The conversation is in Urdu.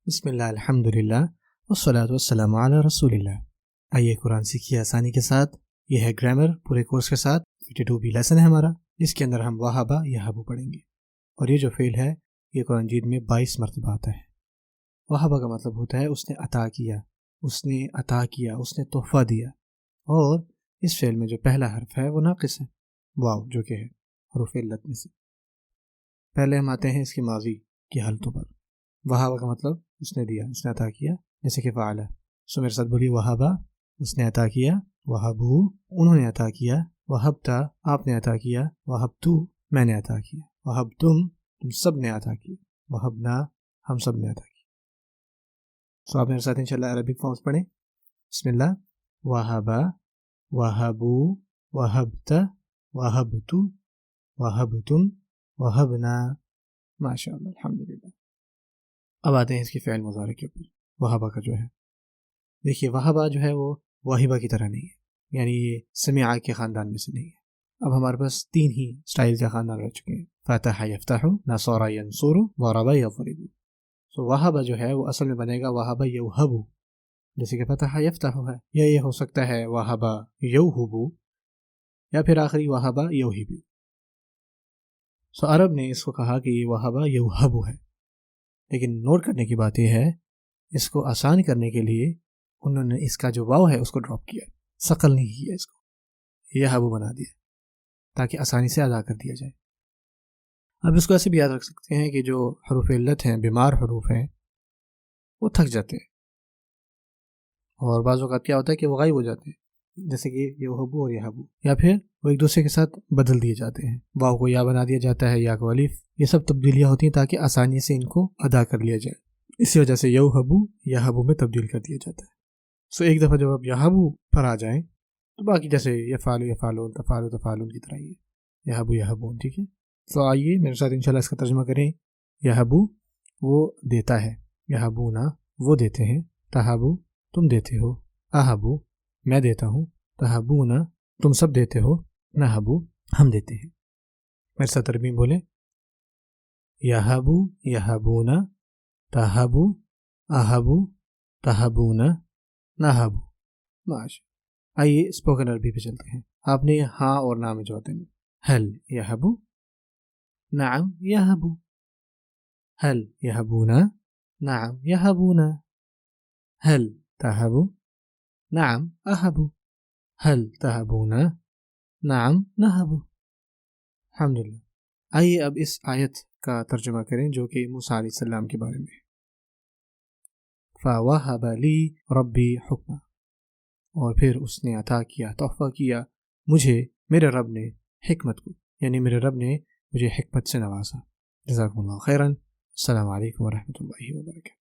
بسم اللہ الحمد للہ والصلاة والسلام علی رسول اللہ۔ آئیے قرآن سیکھیے آسانی کے ساتھ۔ یہ ہے گرامر پورے کورس کے ساتھ 52 لیسن ہے ہمارا، جس کے اندر ہم وہابا یہابو پڑھیں گے۔ اور یہ جو فعل ہے یہ قرآن مجید میں 22 مرتبہ آتا ہے۔ وہابا کا مطلب ہوتا ہے اس نے عطا کیا، اس نے عطا کیا، اس نے تحفہ دیا۔ اور اس فعل میں جو پہلا حرف ہے وہ ناقص ہے، واو، جو کہ ہے حروف علت میں سے۔ پہلے ہم آتے ہیں اس کی ماضی کی حالتوں پر۔ وہابا کا مطلب اس نے دیا، اس نے عطا کیا، جیسے کہ فعلا۔ سو میرے ساتھ بولی وہابا، اس نے عطا کیا، وہبو، انہوں نے عطا کیا، وہبتا، آپ نے عطا کیا، وہبتو، میں نے عطا کیا، وہبتم، تم سب نے عطا کیا، وہبنا، ہم سب نے عطا کیا۔ سو آپ میرے ساتھ انشاءاللہ عربک فارمز پڑھیں۔ بسم اللہ، وہابا، وہبو، وہبت، وہبتو، وہبتم، وہبنا، ماشاءاللہ الحمدللہ۔ اب آتے ہیں اس کی فعل مضارع کے اوپر۔ وہابا کا جو ہے، دیکھیے وہابا جو ہے وہ واہبہ کی طرح نہیں ہے، یعنی یہ سمع کے خاندان میں سے نہیں ہے۔ اب ہمارے پاس 3 ہی سٹائل کا خاندان رہ چکے ہیں، فتح یفتح، نصر ینصر، ضرب یضرب۔ سو وہابا جو ہے وہ اصل میں بنے گا وہابا یوہبو، جیسے کہ فتح یفتح ہے، یا یہ ہو سکتا ہے وہابا یوہبو، یا پھر آخری وہابا یوہبو۔ سو عرب نے اس کو کہا کہ یہ وہابا یوہبو ہے، لیکن نوٹ کرنے کی بات یہ ہے اس کو آسان کرنے کے لیے انہوں نے اس کا جو واو ہے اس کو ڈراپ کیا، ثقل نہیں کیا، اس کو یہابو بنا دیا تاکہ آسانی سے ادا کر دیا جائے۔ اب اس کو ایسے بھی یاد رکھ سکتے ہیں کہ جو حروف علت ہیں، بیمار حروف ہیں، وہ تھک جاتے ہیں، اور بعض اوقات کیا ہوتا ہے کہ وہ غائب ہو جاتے ہیں، جیسے کہ یوہبو اور یہابو، یا پھر وہ ایک دوسرے کے ساتھ بدل دیے جاتے ہیں، واو کو یا بنا دیا جاتا ہے، یا کو الف۔ یہ سب تبدیلیاں ہوتی ہیں تاکہ آسانی سے ان کو ادا کر لیا جائے، اسی وجہ سے یوہبو یہابو میں تبدیل کر دیا جاتا ہے۔ سو ایک دفعہ جب آپ یہابو پر آ جائیں تو باقی جیسے یفعلو یفعلون، تفعلو تفعلون کی طرح ہی ہے، یہابو یہابون، ٹھیک ہے۔ تو آئیے میرے ساتھ انشاءاللہ اس کا ترجمہ کریں۔ یہابو وہ دیتا ہے، یہابونا وہ دیتے ہیں، تہابو تم دیتے ہو، اہابو میں دیتا ہوں، تہابونا تم سب دیتے ہو، نہابو ہم دیتے ہیں۔ میرے ساتھ ترمیم بولیں، یہابو یہابونا، تہابو اہابو، تہابونا، نہابو، ماشاء۔ آئیے اسپوکن عربی پہ چلتے ہیں۔ آپ نے ہاں اور نا میں جوڑتے ہیں، ہل یہابو، نعم یہابو، ہل یہابونا، نعم یہابونا، ہل تہابو، نعم اہابو، ہل تہابونا، نعم نہابو۔ الحمدللہ۔ آئیے اب اس آیت کا ترجمہ کریں جو کہ موسیٰ علیہ السلام کے بارے میں ہے۔ فَوَهَبَ لِي رَبِّي حُکْمًا، اور پھر اس نے عطا کیا، تحفہ کیا مجھے میرے رب نے حکمت کو، یعنی میرے رب نے مجھے حکمت سے نوازا۔ جزاکم اللہ خیراً۔ السلام علیکم ورحمۃ اللہ وبرکاتہ۔